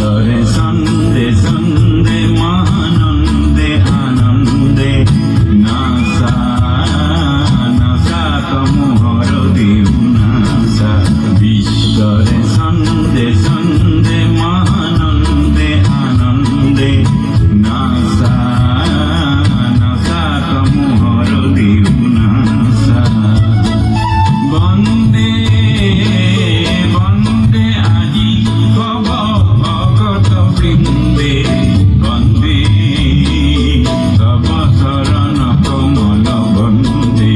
ঈশ্বরে সন্দে সন্দে মহানন্দে আনন্দে NASA NASA তমোহর দেউ নাসা ঈশ্বরে সন্দে সন্দে মহানন্দে আনন্দে নাসা নাসা তমোহর দেউ নাসা বন্দে বন্দে আজি কব ভগত বৃন্দে বন্দে তব শরণ কমল বন্দে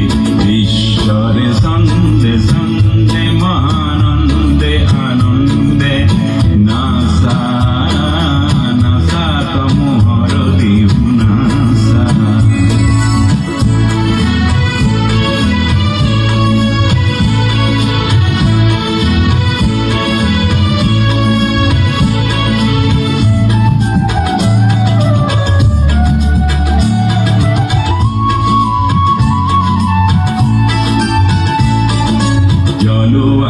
ঈশ্বরে সন্দে সন্দে মহানন্দে আনন্দে নাসা নাসা তমোহর দেউ নাসা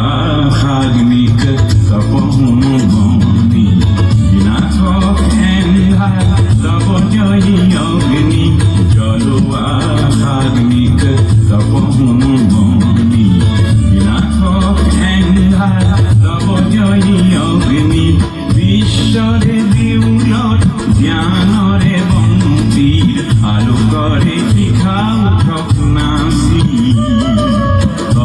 জলোয়াগ্নিক তপমনি বিনাশক এন্ধার তব জয়ী অগ্নি জলোয়াগ্নিক তপমনি বিনাশক এন্ধার তব জয়ী অগ্নি বিশ্বরে দেউলত জ্ঞানরে বন্তির আলোকরে শিখাও ঠকনাসি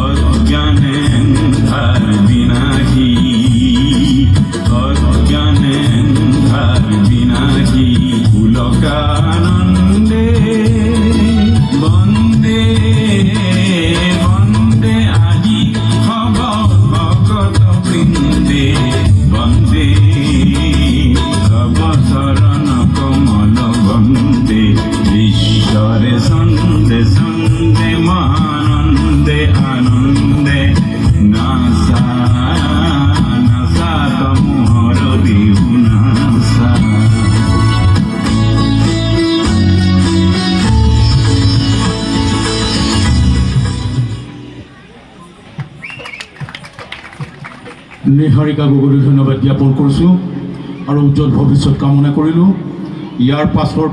অজ্ঞানেন্ধার বিনাশী অজ্ঞানেন্ধার বিনাশী পুলকানন্দে বন্দে বন্দে আজি হব ভগত বৃন্দে বন্দে তব শরণ কমল বন্দে ঈশ্বরে সন্দে সন্দে মহানন্দে আনন্দে নাসা নাসা তমোহর দেউ নাসা নিহাৰিকা গগৈলৈ ধন্যবাদ জ্ঞাপন কৰিছোঁ আৰু উজ্জ্বল ভৱিষ্যত কামনা কৰিলোঁ। ইয়াৰ পাছৰ